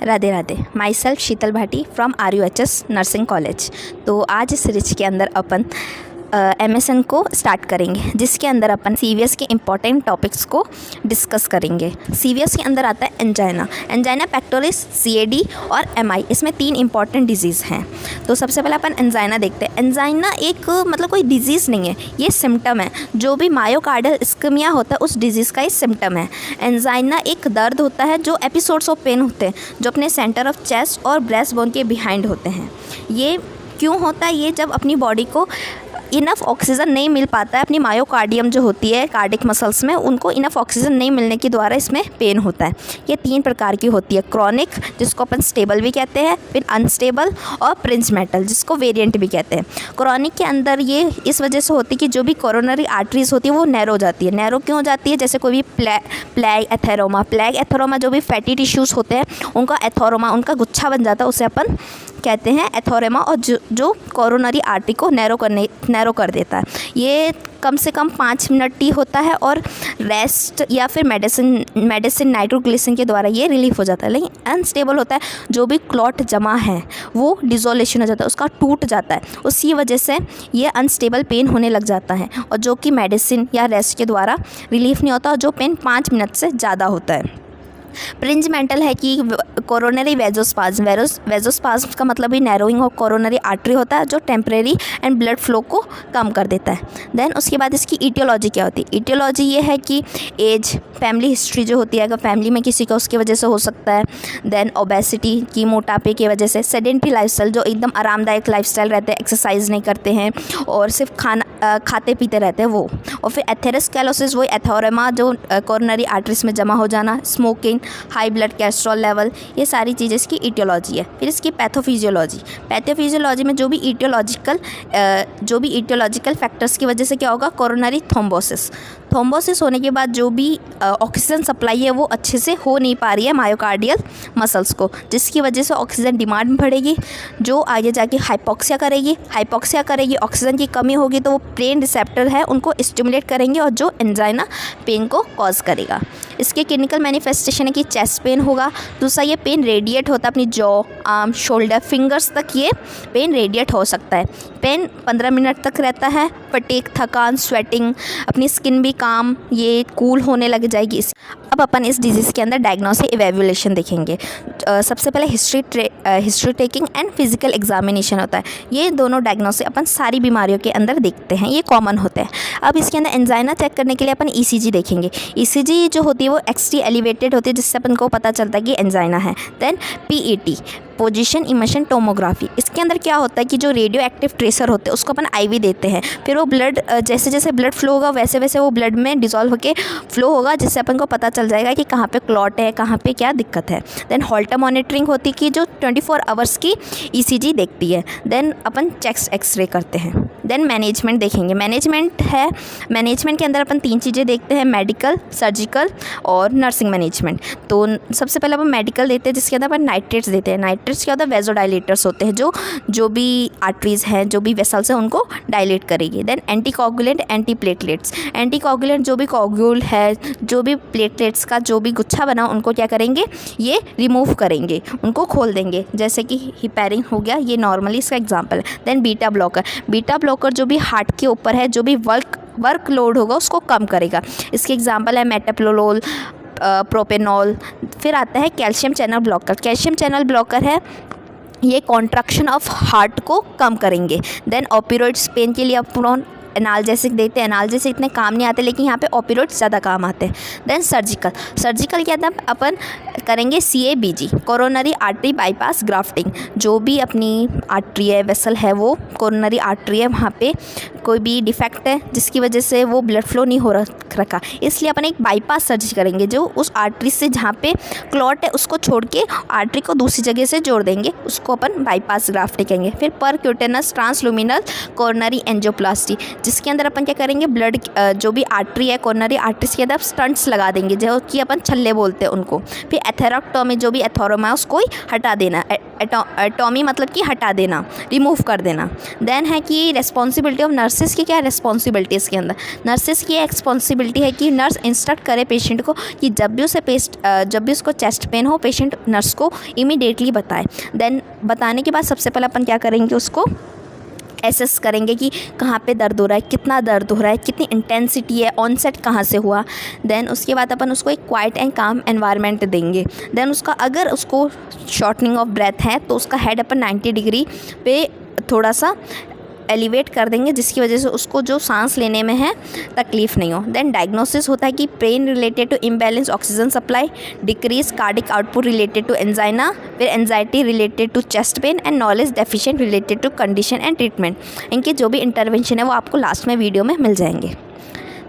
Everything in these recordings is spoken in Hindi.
Radhe Radhe. My self Sheetal Bhati from RUHS nursing college. तो आज इस सीरीज के अंदर अपन MSN को स्टार्ट करेंगे, जिसके अंदर अपन CVS के इम्पॉर्टेंट टॉपिक्स को डिस्कस करेंगे। CVS के अंदर आता है एंजाइना, एंजाइना पेक्टोरिस, CAD और MI। इसमें 3 इंपॉर्टेंट डिजीज़ हैं। तो सबसे पहले अपन एंजाइना देखते हैं। एंजाइना एक मतलब कोई डिजीज़ नहीं है, ये सिम्टम है। जो भी मायोकार्डियल इस्केमिया होता है उस डिजीज़ का ये सिम्टम है। एंजाइना एक दर्द होता है जो एपिसोड्स ऑफ पेन होते हैं, जो अपने सेंटर ऑफ चेस्ट और ब्रेस्ट बोन के बिहाइंड होते हैं। ये क्यों होता है? ये जब अपनी बॉडी को इनफ ऑक्सीजन नहीं मिल पाता है, अपनी मायोकार्डियम जो होती है कार्डिक मसल्स में, उनको इनफ ऑक्सीजन नहीं मिलने के द्वारा इसमें पेन होता है। ये 3 प्रकार की होती है, क्रॉनिक जिसको अपन स्टेबल भी कहते हैं, फिर अनस्टेबल और प्रिंजमेटल जिसको वेरिएंट भी कहते हैं। क्रॉनिक के अंदर ये इस वजह से होती है कि जो भी कोरोनरी आर्टरीज होती है वो नैरो हो जाती है। नैरो क्यों हो जाती है? जैसे कोई भी प्लैग एथेरोमा जो भी फैटी टिश्यूज़ होते हैं उनका एथोरोमा, उनका गुच्छा बन जाता है, उसे अपन कहते हैं एथोरेमा, और जो कोरोनरी आर्टरी को नैरो कर देता है। ये कम से कम 5 मिनट ही होता है और रेस्ट या फिर मेडिसिन नाइट्रोग्लिसरीन के द्वारा ये रिलीफ हो जाता है। लेकिन अनस्टेबल होता है, जो भी क्लॉट जमा है वो डिसोलेशन हो जाता है, उसका टूट जाता है। उसी वजह से ये अनस्टेबल पेन होने लग जाता है, और जो कि मेडिसिन या रेस्ट के द्वारा रिलीफ नहीं होता, और जो पेन 5 मिनट से ज़्यादा होता है। प्रिंजमेंटल है कि कोरोनरी वेजोस्पाज्म का मतलब ही नैरोइंग ऑफ कोरोनरी आर्टरी होता है, जो टेम्परेरी एंड ब्लड फ्लो को कम कर देता है। देन उसके बाद इसकी ईटियोलॉजी क्या होती है? ईटियोलॉजी ये है कि एज, फैमिली हिस्ट्री जो होती है, अगर फैमिली में किसी का उसकी वजह से हो सकता है। देन ओबेसिटी की मोटापे की वजह से, सेडेंटरी लाइफस्टाइल जो एकदम आरामदायक लाइफस्टाइल रहते हैं, एक्सरसाइज नहीं करते हैं और सिर्फ खाते पीते रहते हैं वो। और फिर एथेरोस्क्लेरोसिस, वही एथोरेमा जो कोरोनरी आर्टरीज में जमा हो जाना, smoking, high blood cholesterol level, ये सारी चीज़ें इसकी ईटियोलॉजी है। फिर इसकी पैथोफिजियोलॉजी में जो भी ईटियोलॉजिकल फैक्टर्स की वजह से क्या होगा? कोरोनरी थ्रोम्बोसिस होने के बाद जो भी ऑक्सीजन सप्लाई है वो अच्छे से हो नहीं पा रही है मायोकार्डियल मसल्स को, जिसकी वजह से ऑक्सीजन डिमांड बढ़ेगी, जो आगे जाके हाइपोक्सिया करेगी। ऑक्सीजन की कमी होगी तो वो पेन रिसेप्टर है उनको स्टिमुलेट करेंगे, और जो एंजाइना पेन को कॉज करेगा। इसके क्लिनिकल मैनिफेस्टेशन है कि चेस्ट पेन होगा। दूसरा, ये पेन रेडिएट होता है अपनी जॉ, आर्म, शोल्डर, फिंगर्स तक ये पेन रेडिएट हो सकता है। पेन 15 मिनट तक रहता है। फटीग, थकान, स्वेटिंग, अपनी स्किन भी काम ये कूल होने लग जाएगी। अब अपन इस डिजीज़ के अंदर डायग्नोसिस इवैल्यूएशन देखेंगे। सबसे पहले history taking and physical examination होता है। ये दोनों डायग्नोसिस अपन सारी बीमारियों के अंदर देखते हैं, ये कॉमन होते हैं। अब इसके अंदर एंजाइना चेक करने के लिए अपन ECG देखेंगे। ECG जो होती है वो XT एलिवेटेड होती है, जिससे अपन को पता चलता है कि एंजाइना है। Then PET, positron emission tomography, इसके अंदर क्या होता है कि जो रेडियो एक्टिव ट्रेसर होते हैं उसको अपन IV देते हैं। फिर वो ब्लड जैसे जैसे ब्लड फ्लो होगा वैसे वैसे वो ब्लड में डिसॉल्व होकर फ्लो होगा, जिससे अपन को पता चल जाएगा कि कहाँ पे क्लॉट है, कहाँ पे क्या दिक्कत है। देन हॉल्टर मॉनिटरिंग होती है कि जो 24 आवर्स की ECG देखती है। देन अपन चेस्ट एक्सरे करते हैं। देन मैनेजमेंट देखेंगे। मैनेजमेंट के अंदर अपन 3 चीज़ें देखते हैं, मेडिकल, सर्जिकल और नर्सिंग मैनेजमेंट। तो सबसे पहले अपन मेडिकल देते हैं, जिसके अंदर अपन नाइट्रेट्स देते हैं। नाइट्रेट्स क्या होता है? वेजोडाइलेटर्स होते हैं, जो भी आर्टरीज हैं, जो भी वेसल्स हैं, उनको डायलेट करेगी। देन एंटीकोगुलेंट, एंटीकोगुलेंट जो भी कोगुल है, जो भी प्लेटलेट्स का जो भी गुच्छा बना उनको क्या करेंगे? ये रिमूव करेंगे, उनको खोल देंगे, जैसे कि हिपैरिन हो गया, ये नॉर्मली इसका एग्जाम्पल है। देन बीटा ब्लॉकर जो भी हार्ट के ऊपर है, जो भी वर्क लोड होगा उसको कम करेगा। इसके एग्जाम्पल है मेटाप्रोलोल, प्रोपेनॉल। फिर आता है कैल्शियम चैनल ब्लॉकर है, ये कॉन्ट्रैक्शन ऑफ हार्ट को कम करेंगे। देन ओपियोइड्स, पेन के लिए अपन एनाल्जेसिक देते हैं। एनाल्जेसिक इतने काम नहीं आते, लेकिन यहाँ पे ओपियोइड्स ज़्यादा काम आते हैं। देन सर्जिकल क्या था? अपन करेंगे CABG, coronary artery bypass grafting. जो भी अपनी आर्टरी है, वेसल है, वो कोरोनरी आर्टरी है, वहाँ पे कोई भी डिफेक्ट है जिसकी वजह से वो ब्लड फ्लो नहीं हो रखा, इसलिए अपन एक बाईपास सर्जरी करेंगे, जो उस आर्टरी से जहाँ पे क्लॉट है उसको छोड़ के आर्टरी को दूसरी जगह से जोड़ देंगे, उसको अपन बाईपास ग्राफ्टिंग कहेंगे। फिर परक्यूटेनस ट्रांसल्यूमिनल कोरोनरी एंजियोप्लास्टी, जिसके अंदर अपन क्या करेंगे, ब्लड जो भी आर्टरी है, कोरोनरी आर्टरीज के अंदर स्टंट्स लगा देंगे, जो कि अपन छल्ले बोलते हैं उनको। फिर एथेरोक्टोमी, जो भी एथोरोमा है उसको ही हटा देना। एटोमी मतलब कि हटा देना, रिमूव कर देना। देन है कि रिस्पॉन्सिबिलिटी ऑफ नर्सेस की क्या रिस्पॉन्सिबिलिटी इसके अंदर, नर्सेस की रिस्पॉन्सिबिलिटी है कि नर्स इंस्ट्रक्ट करे पेशेंट को कि जब भी उसको चेस्ट पेन हो, पेशेंट नर्स को इमीडिएटली बताए। देन बताने के बाद सबसे पहले अपन क्या करेंगे, उसको एसेस करेंगे कि कहाँ पे दर्द हो रहा है, कितना दर्द हो रहा है, कितनी इंटेंसिटी है, ऑनसेट कहाँ से हुआ। देन उसके बाद अपन उसको एक क्वाइट एंड काम एनवायरनमेंट देंगे। देन उसका अगर उसको शॉर्टनिंग ऑफ ब्रेथ है तो उसका हेड अपन 90 डिग्री पे थोड़ा सा एलिवेट कर देंगे, जिसकी वजह से उसको जो सांस लेने में है तकलीफ़ नहीं हो। देन डायग्नोसिस होता है कि pain related to imbalance oxygen supply, decrease cardiac output related to angina, फिर anxiety related to chest pain and knowledge deficient related to condition and treatment. इनके जो भी इंटरवेंशन है वो आपको लास्ट में वीडियो में मिल जाएंगे।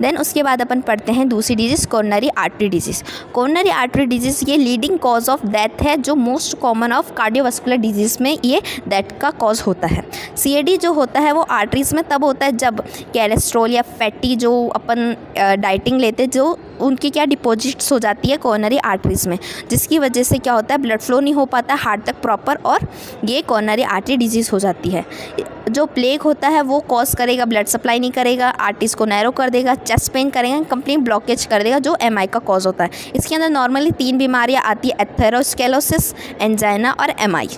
देन उसके बाद अपन पढ़ते हैं दूसरी disease, coronary artery disease. Coronary artery disease ये लीडिंग कॉज ऑफ डेथ है, जो most common of cardiovascular disease में ये डेथ का कॉज होता है। सीएडी जो होता है वो आर्टरीज में तब होता है जब कोलेस्ट्रॉल या फैटी जो अपन डाइटिंग लेते हैं, जो उनकी क्या डिपॉजिट्स हो जाती है कोरोनरी आर्टरीज में, जिसकी वजह से क्या होता है, ब्लड फ्लो नहीं हो पाता हार्ट तक प्रॉपर, और ये कोरोनरी आर्टरी डिजीज़ हो जाती है। जो प्लेग होता है वो कॉज करेगा, ब्लड सप्लाई नहीं करेगा, आर्टरीज को नैरो कर देगा, चेस्ट पेन करेगा, कंप्लीट ब्लॉकेज कर देगा, जो एमआई का कॉज होता है। इसके अंदर नॉर्मली 3 बीमारियां आती है, एथेरोस्क्लेरोसिस, एंजाइना और एमआई।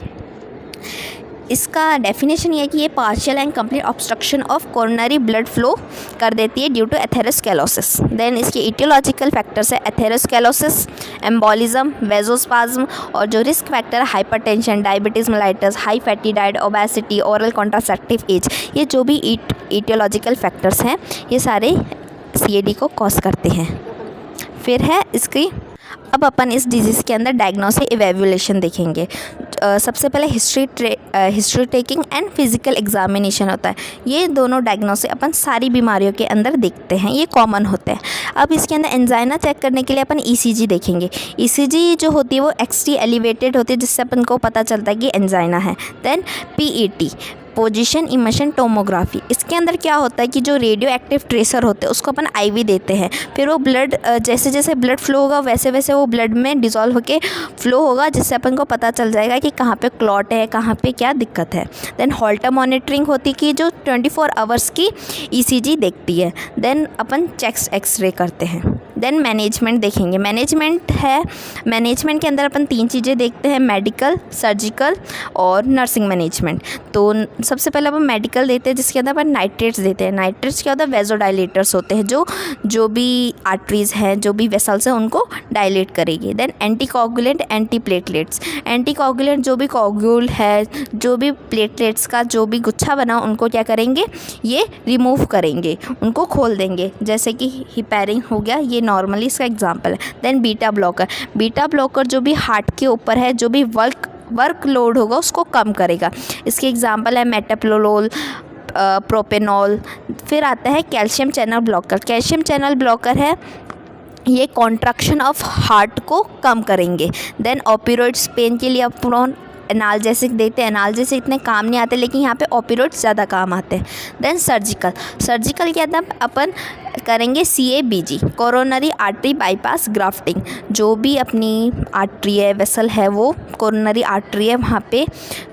इसका डेफिनेशन ये है कि ये partial and complete obstruction of coronary blood flow कर देती है ड्यू टू एथेरोस्क्लेरोसिस। देन इसके इटियोलॉजिकल फैक्टर्स है एथेरोस्क्लेरोसिस, एम्बोलिज्म, वेजोस्पाज्म, और जो रिस्क फैक्टर है hypertension, diabetes mellitus, high fatty diet, obesity, oral contraceptive age. ये जो भी इटियोलॉजिकल फैक्टर्स हैं ये सारे सीएडी को कॉज करते हैं। फिर है इसकी, अब अपन इस डिजीज़ के अंदर डायग्नोसिस इवैल्यूएशन देखेंगे। सबसे पहले history taking and physical examination होता है। ये दोनों डायग्नोसिस अपन सारी बीमारियों के अंदर देखते हैं, ये कॉमन होते हैं। अब इसके अंदर एंजाइना चेक करने के लिए अपन ईसीजी देखेंगे। ईसीजी जो होती है वो एक्सटी एलिवेटेड होती है, जिससे अपन को पता चलता है कि एंजाइना है। Then PET, positron emission tomography, इसके अंदर क्या होता है कि जो रेडियो एक्टिव ट्रेसर होते हैं उसको अपन आईवी देते हैं, फिर वो ब्लड जैसे जैसे ब्लड फ्लो होगा वैसे वैसे वो ब्लड में डिज़ोल्व होकर फ्लो होगा, जिससे अपन को पता चल जाएगा कि कहाँ पे क्लॉट है, कहाँ पे क्या दिक्कत है। देन हॉल्टर मॉनिटरिंग होती है कि जो 24 आवर्स की ईसीजी देखती है। देन अपन चेस्ट एक्सरे करते हैं। देन मैनेजमेंट देखेंगे। मैनेजमेंट के अंदर अपन 3 चीज़ें देखते हैं, मेडिकल, सर्जिकल और नर्सिंग मैनेजमेंट। तो सबसे पहले अपन मेडिकल देते हैं, जिसके अंदर अपन नाइट्रेट्स देते हैं। नाइट्रेट्स क्या होता है, वेजोडाइलेटर्स होते हैं, जो भी आर्टरीज हैं, जो भी वेसल्स हैं उनको डायलेट करेगी। Then anticoagulant, antiplatelets. एंटीकोगुलेंट जो भी कोगुल है, जो भी प्लेटलेट्स का जो भी गुच्छा बना उनको क्या करेंगे, ये रिमूव करेंगे, उनको खोल देंगे, जैसे कि हिपैरिन हो गया, ये नॉर्मली इसका एग्जाम्पल है। देन बीटा ब्लॉकर जो भी हार्ट के ऊपर है, जो भी वर्क लोड होगा उसको कम करेगा। इसके एग्जांपल है मेटाप्रोलोल, प्रोपेनॉल। फिर आता है calcium channel blocker. Calcium channel blocker है, ये कॉन्ट्रैक्शन ऑफ हार्ट को कम करेंगे। देन ओपियोइड्स, पेन के लिए अपन एनाल्जेसिक देते हैं। एनाल्जेसिक इतने काम नहीं आते, लेकिन यहाँ पे ओपियोइड्स ज़्यादा काम आते हैं। देन सर्जिकल क्या था, अपन करेंगे CABG, coronary artery bypass grafting. जो भी अपनी आर्टरी है, वेसल है, वो कोरोनरी आर्टरी है, वहाँ पे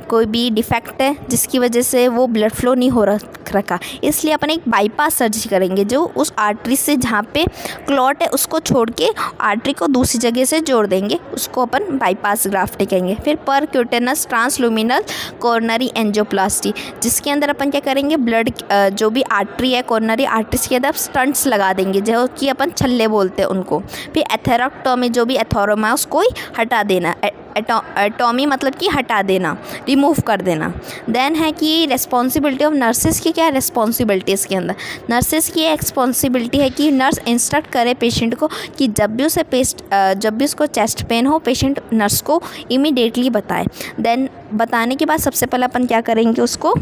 कोई भी डिफेक्ट है जिसकी वजह से वो ब्लड फ्लो नहीं हो रखा, इसलिए अपन एक बाईपास सर्जरी करेंगे, जो उस आर्टरी से जहाँ पे क्लॉट है उसको छोड़ के आर्टरी को दूसरी जगह से जोड़ देंगे, उसको अपन बाईपास ग्राफ्टिंग कहेंगे। फिर परक्यूटेनस ट्रांसल्यूमिनल कोरोनरी एंजियोप्लास्टी, जिसके अंदर अपन क्या करेंगे, ब्लड जो भी आर्टरी है, कोरोनरी आर्टरीज के अंदर स्टंट्स लगा देंगे, जो कि अपन छल्ले बोलते हैं उनको। फिर एथेरोक्टोमी, जो भी एथोरोमा है उसको ही हटा देना। एटोमी मतलब कि हटा देना, रिमूव कर देना। देन है कि रिस्पॉन्सिबिलिटी ऑफ नर्सेस की क्या रिस्पॉन्सिबिलिटी इसके अंदर, नर्सेस की रिस्पॉन्सिबिलिटी है कि नर्स इंस्ट्रक्ट करे पेशेंट को कि जब भी उसको चेस्ट पेन हो, पेशेंट नर्स को इमीडिएटली बताए। देन बताने के बाद सबसे पहले अपन क्या करेंगे, उसको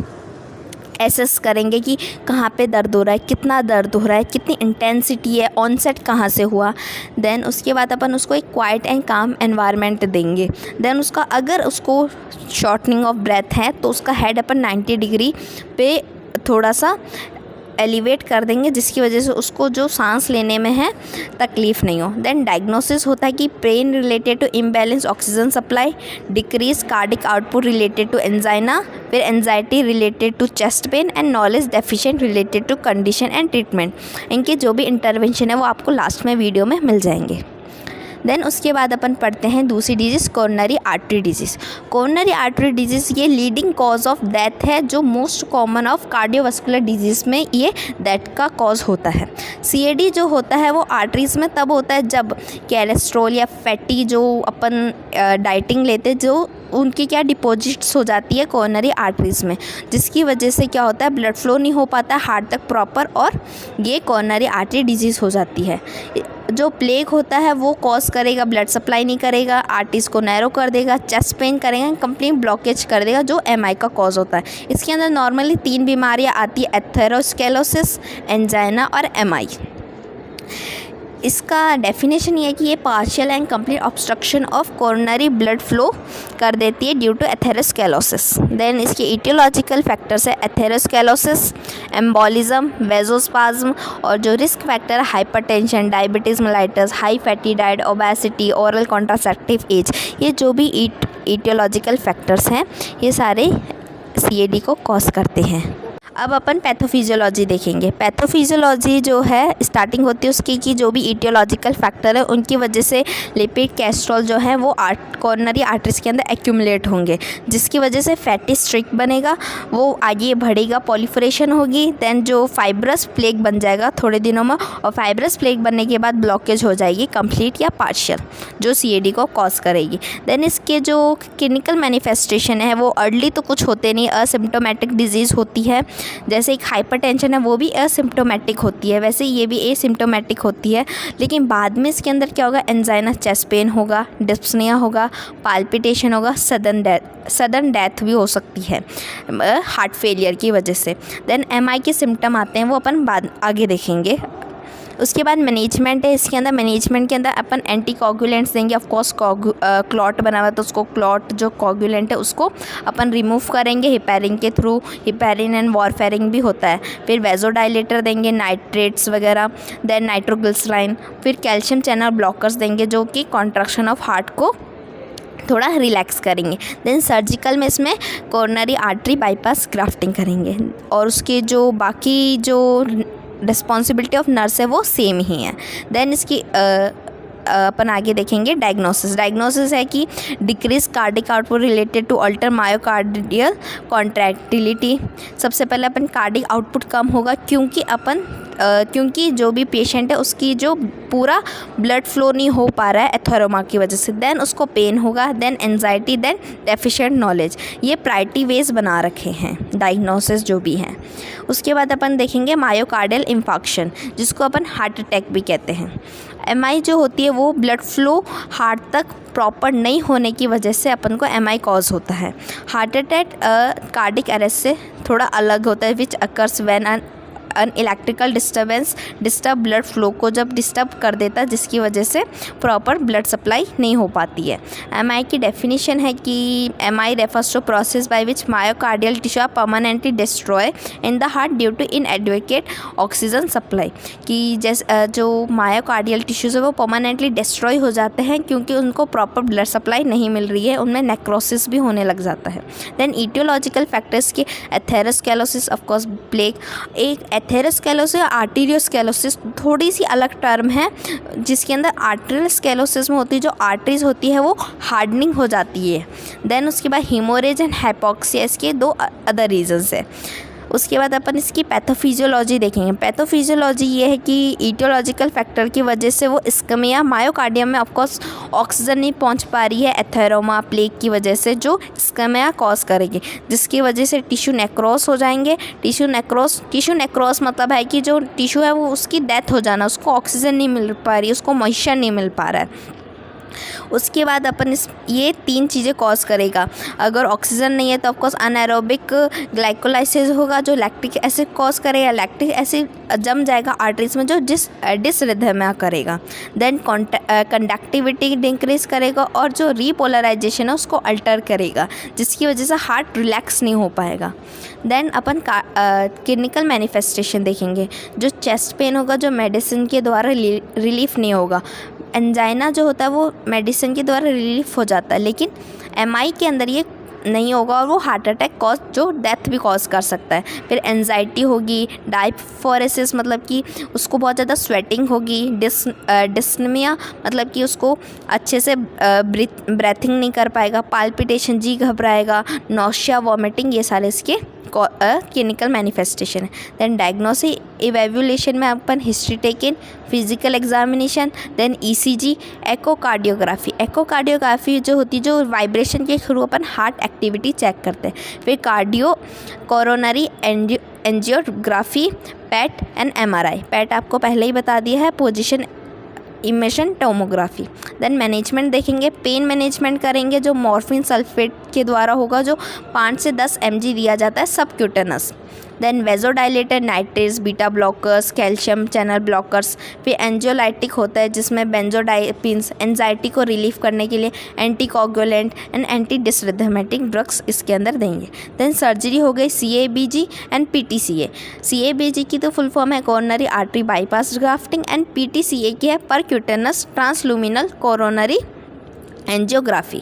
एसेस करेंगे कि कहाँ पे दर्द हो रहा है, कितना दर्द हो रहा है, कितनी इंटेंसिटी है, ऑनसेट कहाँ से हुआ। देन उसके बाद अपन उसको एक क्वाइट एंड काम एनवायरनमेंट देंगे। देन उसका अगर उसको शॉर्टनिंग ऑफ ब्रेथ है तो उसका हेड अपन 90 डिग्री पे थोड़ा सा एलिवेट कर देंगे, जिसकी वजह से उसको जो सांस लेने में है तकलीफ़ नहीं हो। देन डायग्नोसिस होता है कि pain related to imbalance oxygen supply, decrease cardiac output related to angina, फिर anxiety related to chest pain and knowledge deficient related to condition and treatment. इनके जो भी इंटरवेंशन है वो आपको लास्ट में वीडियो में मिल जाएंगे। देन उसके बाद अपन पढ़ते हैं दूसरी disease coronary artery disease. Coronary artery disease ये लीडिंग कॉज ऑफ डेथ है, जो most common of cardiovascular disease में ये डेथ का कॉज होता है। सीएडी जो होता है वो आर्टरीज़ में तब होता है जब कोलेस्ट्रॉल या फैटी जो अपन डाइटिंग लेते जो उनकी क्या डिपॉजिट्स हो जाती है कोरोनरी आर्टरीज़ में, जिसकी वजह से क्या होता है ब्लड फ्लो नहीं हो पाता हार्ट तक प्रॉपर, और ये कोरोनरी आर्टरी डिजीज़ हो जाती है। जो प्लेग होता है वो कॉज करेगा, ब्लड सप्लाई नहीं करेगा, आर्टरीज़ को नैरो कर देगा, चेस्ट पेन करेगा, कंप्लीट ब्लॉकेज कर देगा, जो एमआई का कॉज होता है। इसके अंदर नॉर्मली 3 बीमारियां आती है, एथेरोस्क्लेरोसिस, एंजाइना और एमआई। इसका डेफिनेशन ये है कि ये partial and complete obstruction of coronary blood flow कर देती है ड्यू टू एथेरोस्क्लेरोसिस। देन इसके इटियोलॉजिकल फैक्टर्स है एथेरोस्क्लेरोसिस, एम्बोलिज्म, वेजोस्पाज्म, और जो रिस्क फैक्टर है hypertension, diabetes mellitus, high fatty diet, obesity, oral contraceptive age, ये जो भी इटियोलॉजिकल फैक्टर्स हैं ये सारे सीएडी को कॉज करते हैं। अब अपन पैथोफिजियोलॉजी देखेंगे। पैथोफिजियोलॉजी जो है स्टार्टिंग होती है उसकी कि जो भी इटियोलॉजिकल फैक्टर है उनकी वजह से लिपिड कैस्ट्रॉल जो है वो कोरोनरी आर्टरीज के अंदर एक्यूमुलेट होंगे, जिसकी वजह से फैटी स्ट्रिक बनेगा, वो आगे बढ़ेगा, पॉलिफरेशन होगी, देन जो फाइब्रस प्लेग बन जाएगा थोड़े दिनों में, और फाइब्रस प्लेग बनने के बाद ब्लॉकेज हो जाएगी कंप्लीट या पार्शियल, जो सीएडी को कॉज करेगी। देन इसके जो क्लिनिकल मैनिफेस्टेशन है वो अर्ली तो कुछ होते नहीं, असिम्प्टोमेटिक डिजीज़ होती है, जैसे एक हाइपरटेंशन है वो भी असिम्प्टोमेटिक होती है, वैसे ये भी एसिम्प्टोमेटिक होती है, लेकिन बाद में इसके अंदर क्या होगा, एंजाइना, चेस्ट पेन होगा, डिस्पनिया होगा, पाल्पिटेशन होगा, सडन डेथ भी हो सकती है हार्ट फेलियर की वजह से। देन एमआई के सिम्टम आते हैं वो अपन बाद आगे देखेंगे। उसके बाद मैनेजमेंट है, इसके अंदर मैनेजमेंट के अंदर अपन एंटी कोगुलेंट्स देंगे। ऑफ कोर्स क्लॉट बना हुआ है तो उसको क्लॉट जो कोगुलेंट है उसको अपन रिमूव करेंगे हिपैरिन के थ्रू, हिपैरिन एंड वॉरफेरिन भी होता है। फिर वेजोडाइलेटर देंगे, नाइट्रेट्स वगैरह, देन नाइट्रोग्लिसराइन, फिर कैल्शियम चैनल ब्लॉकर्स देंगे जो कि कॉन्ट्रैक्शन ऑफ हार्ट को थोड़ा रिलैक्स करेंगे। देन सर्जिकल में इसमें कोरोनरी आर्टरी बाईपास ग्राफ्टिंग करेंगे, और उसके जो बाकी जो रिस्पॉन्सिबिलिटी ऑफ नर्स है वो सेम ही है। देन इसकी अपन आगे देखेंगे डायग्नोसिस है कि decrease cardiac output related to alter myocardial contractility. सबसे पहले अपन कार्डिक आउटपुट कम होगा क्योंकि जो भी पेशेंट है उसकी जो पूरा ब्लड फ्लो नहीं हो पा रहा है एथेरोमा की वजह से। देन उसको पेन होगा, then anxiety, then deficient knowledge. ये प्रायोरिटी वेज बना रखे हैं डायग्नोसिस जो भी हैं। उसके बाद अपन देखेंगे मायोकार्डियल इंफार्क्शन, जिसको अपन हार्ट अटैक भी कहते हैं। एमआई जो होती है वो ब्लड फ्लो हार्ट तक प्रॉपर नहीं होने की वजह से अपन को एमआई कॉज होता है। हार्ट अटैक कार्डिक अरेस्ट से थोड़ा अलग होता है, which occurs when an electrical disturbance disturb blood flow को जब डिस्टर्ब कर देता है, जिसकी वजह से प्रॉपर ब्लड सप्लाई नहीं हो पाती है। एमआई की डेफिनेशन है कि MI refers to process by which myocardial tissue are permanently destroy in the heart due to inadequate oxygen supply, कि जैसे जो मायोकार्डियल टिश्यूज़ है वो परमानेंटली डिस्ट्रॉय हो जाते हैं क्योंकि उनको प्रॉपर ब्लड सप्लाई नहीं मिल रही है, उनमें नेक्रोसिस भी होने लग जाता है। देन इटियोलॉजिकल फैक्टर्स की एथेरोस्क्लेरोसिस, ऑफकोर्स प्लेग। एक एथेरोस्क्लेरोसिस और आर्टीरियोस्क्लेरोसिस थोड़ी सी अलग टर्म है, जिसके अंदर आर्टेरियोस्क्लेरोसिस में होती है जो आर्टरीज होती है वो हार्डनिंग हो जाती है। देन उसके बाद हीमोरेज एंड हाइपोक्सिया, इसके 2 अदर रीजंस है। उसके बाद अपन इसकी पैथोफिजियोलॉजी देखेंगे। पैथोफिजियोलॉजी ये है कि इटियोलॉजिकल फैक्टर की वजह से वो इस्केमिया मायोकार्डियम में ऑफकोर्स ऑक्सीजन नहीं पहुंच पा रही है एथेरोमा प्लेग की वजह से, जो इस्केमिया कॉज करेगी, जिसकी वजह से टिश्यू नेक्रोस हो जाएंगे। टिश्यू नेक्रोस मतलब है कि जो टिश्यू है वो उसकी डेथ हो जाना, उसको ऑक्सीजन नहीं मिल पा रही, उसको मॉइस्चर नहीं मिल पा रहा है। उसके बाद अपन ये 3 चीज़ें कॉज करेगा। अगर ऑक्सीजन नहीं है तो ऑफकोर्स अनाएरोबिक ग्लाइकोलाइसिस होगा जो लैक्टिक एसिड कॉज करेगा। लैक्टिक एसिड जम जाएगा आर्टरीज में जो डिसरिथमिया करेगा। देन कंडक्टिविटी डिक्रीज करेगा और जो रीपोलराइजेशन है उसको अल्टर करेगा, जिसकी वजह से हार्ट रिलैक्स नहीं हो पाएगा। देन अपन क्लिनिकल मैनिफेस्टेशन देखेंगे। जो चेस्ट पेन होगा जो मेडिसिन के द्वारा रिलीफ नहीं होगा। एंजाइना जो होता है वो मेडिसिन के द्वारा रिलीफ हो जाता है, लेकिन एमआई के अंदर ये नहीं होगा और वो हार्ट अटैक कॉज जो डेथ भी कॉज कर सकता है। फिर एंजाइटी होगी, डायफोरेसिस मतलब कि उसको बहुत ज़्यादा स्वेटिंग होगी, डिस्निमिया मतलब कि उसको अच्छे से ब्रेथिंग नहीं कर पाएगा, पाल्पिटेशन जी घबराएगा, नौशिया, वॉमिटिंग, ये सारे इसके क्लिनिकल मैनिफेस्टेशन है। देन डायग्नोसिस इवेल्युएशन में अपन history taken, physical examination, then ECG, echocardiography. Echocardiography जो होती है जो वाइब्रेशन के थ्रू अपन हार्ट एक्टिविटी चेक करते हैं। फिर cardio coronary angiography, PET and MRI. PET आपको पहले ही बता दिया है, position emission tomography. Then management देखेंगे, पेन मैनेजमेंट करेंगे जो मॉर्फिन सल्फेट के द्वारा होगा जो 5 से 10 mg दिया जाता है subcutaneous. Then vasodilator, nitrates, beta blockers, calcium channel blockers. फिर एंजियोलाइटिक होता है जिसमें बेंजोडाइपिन्स एंजाइटी को रिलीफ करने के लिए एंटीकोगुलेंट एंड एंटी डिसरिथमेटिक ड्रग्स इसके अंदर देंगे। देन सर्जरी हो गई CABG एंड PTCA। CABG की तो फुल फॉर्म है coronary artery bypass grafting and PTCA की है percutaneous transluminal coronary angiography.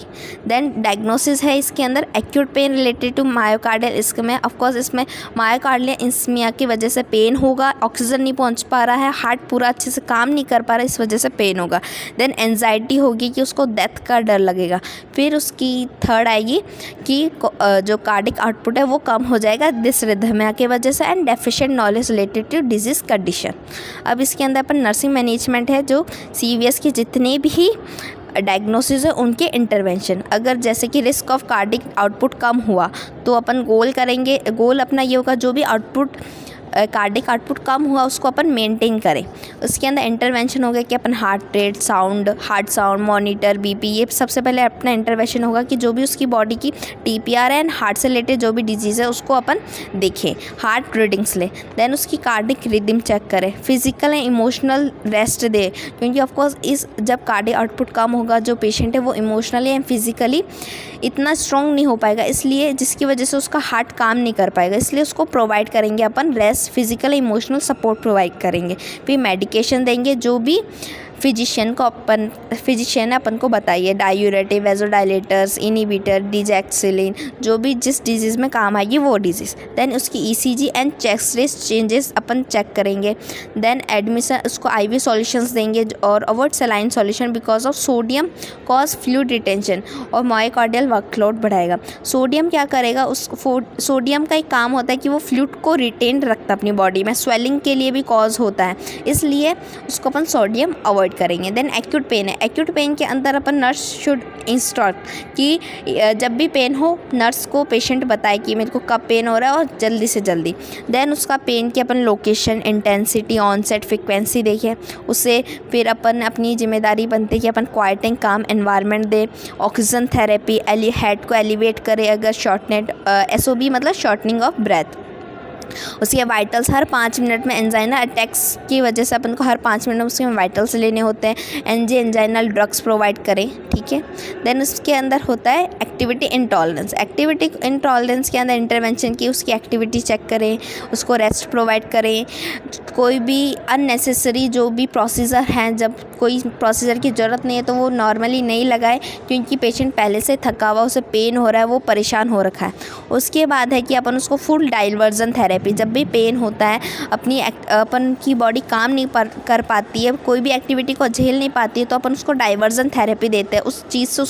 Then diagnosis है इसके अंदर acute pain related to myocardial, इसमें ऑफकोर्स इसमें मायोकार्डियल इंस्मिया की वजह से पेन होगा, ऑक्सीजन नहीं पहुंच पा रहा है, हार्ट पूरा अच्छे से काम नहीं कर पा रहा है, इस वजह से पेन होगा। देन एंजाइटी होगी कि उसको डेथ का डर लगेगा। फिर उसकी थर्ड आएगी कि जो कार्डिक आउटपुट है वो कम हो जाएगा डिसरिथमिया की वजह से and deficient knowledge related to disease condition. अब इसके अंदर अपन नर्सिंग मैनेजमेंट है जो CVS के जितने भी डायग्नोसिस है उनके इंटरवेंशन। अगर जैसे कि रिस्क ऑफ कार्डिक आउटपुट कम हुआ तो अपन गोल करेंगे, गोल अपना ये होगा जो भी आउटपुट कार्डिक आउटपुट कम हुआ उसको अपन मेंटेन करें। उसके अंदर इंटरवेंशन होगा कि अपन heart rate, heart sound monitor, BP, ये सबसे पहले अपना इंटरवेंशन होगा कि जो भी उसकी बॉडी की TPR एंड हार्ट से रिलेटेड जो भी डिजीज़ है उसको अपन देखें, हार्ट रीडिंग्स लें। देन उसकी कार्डिक रिदम चेक करें, फिजिकल एंड इमोशनल रेस्ट दे, क्योंकि ऑफकोर्स जब कार्डिक आउटपुट कम होगा जो पेशेंट है वो इमोशनली एंड फिजिकली इतना स्ट्रॉन्ग नहीं हो पाएगा, इसलिए जिसकी वजह से उसका हार्ट काम नहीं कर पाएगा, इसलिए उसको प्रोवाइड करेंगे अपन rest, physical emotional support provide करेंगे। फिर मेडिकेशन देंगे जो भी फिजिशियन अपन को बताइए, डायूरेटिव, वेजोडाइलेटर्स, इनिबिटर, डिजैक्सिलिन, जो भी जिस डिजीज़ में काम आएगी वो डिजीज़। देन उसकी ECG and chest rate changes अपन चेक करेंगे। देन एडमिशन उसको IV सॉल्यूशंस देंगे और avoid saline solution because of sodium cause fluid retention और मायोकार्डियल वर्कलोड बढ़ाएगा। सोडियम क्या करेगा, सोडियम का एक काम होता है कि वो फ्लूइड को रिटेन रखता है अपनी बॉडी में, स्वेलिंग के लिए भी कॉज होता है, इसलिए उसको अपन सोडियम अवॉइड करेंगे। देन एक्यूट पेन है, एक्यूट पेन के अंदर अपन नर्स शुड इंस्ट्रक्ट कि जब भी पेन हो नर्स को पेशेंट बताए कि मेरे को कब पेन हो रहा है और जल्दी से जल्दी। देन उसका पेन की अपन लोकेशन, इंटेंसिटी, ऑनसेट, फ्रिक्वेंसी देखें, उससे फिर अपन अपनी जिम्मेदारी बनती है कि अपन क्वाइटिंग काम एनवायरनमेंट दे। ऑक्सीजन थेरेपी, हेड को एलिवेट करे अगर शॉर्टनेट, SOB मतलब शॉर्टनिंग ऑफ ब्रेथ। उसके वाइटल्स हर 5 मिनट में, एंजाइना अटैक्स की वजह से अपन को हर 5 मिनट में उसके वाइटल्स लेने होते हैं, एंजी एंजाइनल ड्रग्स प्रोवाइड करें, ठीक है। देन उसके अंदर होता है एक्टिविटी इंटॉलरेंस। एक्टिविटी इंटॉलरेंस के अंदर इंटरवेंशन की उसकी एक्टिविटी चेक करें, उसको रेस्ट प्रोवाइड करें, कोई भी अननेसेसरी जो भी प्रोसीजर हैं, जब कोई प्रोसीजर की ज़रूरत नहीं है तो वो नॉर्मली नहीं लगाए, क्योंकि पेशेंट पहले से थका हुआ, उसे पेन हो रहा है, वो परेशान हो रखा है। उसके बाद है कि अपन उसको फुल डाइवर्जन थेरेपी, जब भी पेन होता है अपन की बॉडी काम नहीं कर पाती है, कोई भी एक्टिविटी को झेल नहीं पाती है, तो अपन उसको डाइवर्जन थेरेपी देते हैं, उस चीज़ से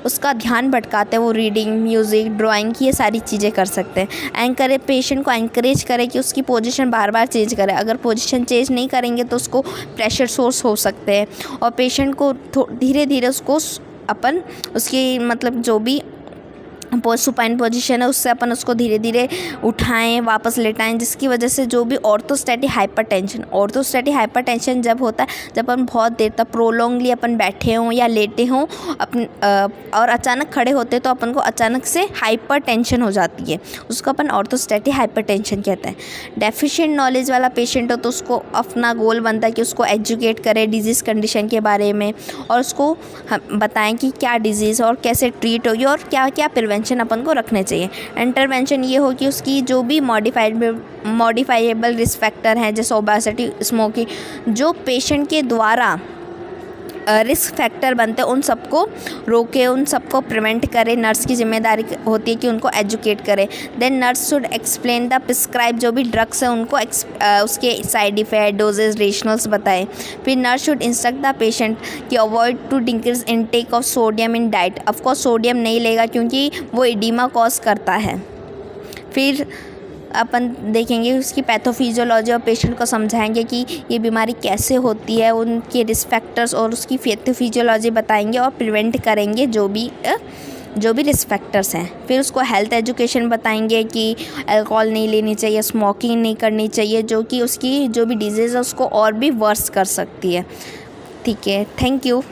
उसका ध्यान भटकाते हैं, वो रीडिंग, म्यूज़िक, ड्राइंग की ये सारी चीज़ें कर सकते हैं। पेशेंट को एंकरेज करें कि उसकी पोजीशन बार बार चेंज करें, अगर पोजीशन चेंज नहीं करेंगे तो उसको प्रेशर सोर्स हो सकते हैं, और पेशेंट को धीरे धीरे उसको अपन उसकी मतलब जो भी सुपाइन पोजीशन है उससे अपन उसको धीरे धीरे उठाएं, वापस लेटाएं, जिसकी वजह से जो भी ऑर्थोस्टैटिक हाइपरटेंशन जब होता है जब अपन बहुत देर तक प्रोलॉन्गली अपन बैठे हों या लेटे हों और अचानक खड़े होते तो अपन को अचानक से हाइपरटेंशन हो जाती है, उसको अपन ऑर्थोस्टैटिक हाइपरटेंशन कहते हैं। डेफिशिएंट नॉलेज वाला पेशेंट हो तो उसको अपना गोल बनता है कि उसको एजुकेट करें डिजीज़ कंडीशन के बारे में और उसको बताएं कि क्या डिजीज़ और कैसे ट्रीट होगी और क्या क्या प्रिवेंशन अपन को रखने चाहिए। इंटरवेंशन ये हो कि उसकी जो भी मॉडिफाइएबल रिस्क फैक्टर हैं जैसे ओबेसिटी, स्मोकिंग, जो पेशेंट के द्वारा रिस्क फैक्टर बनते हैं उन सबको रोके, उन सबको प्रिवेंट करे। नर्स की जिम्मेदारी होती है कि उनको एजुकेट करे। Then nurse should explain the prescribe जो भी ड्रग्स हैं उनको उसके साइड इफ़ेक्ट, डोजेज, रेशनल्स बताएं। फिर nurse should instruct the patient कि avoid to decrease intake of sodium in diet. Of course sodium नहीं लेगा क्योंकि वो एडिमा कॉज करता है। फिर अपन देखेंगे उसकी पैथोफिजियोलॉजी और पेशेंट को समझाएंगे कि ये बीमारी कैसे होती है, उनके रिस्क फैक्टर्स और उसकी पैथोफिजियोलॉजी बताएंगे और प्रिवेंट करेंगे जो भी रिस्क फैक्टर्स हैं। फिर उसको हेल्थ एजुकेशन बताएंगे कि अल्कोहल नहीं लेनी चाहिए, स्मोकिंग नहीं करनी चाहिए, जो कि उसकी जो भी डिजीज़ है उसको और भी वर्स कर सकती है। ठीक है, थैंक यू।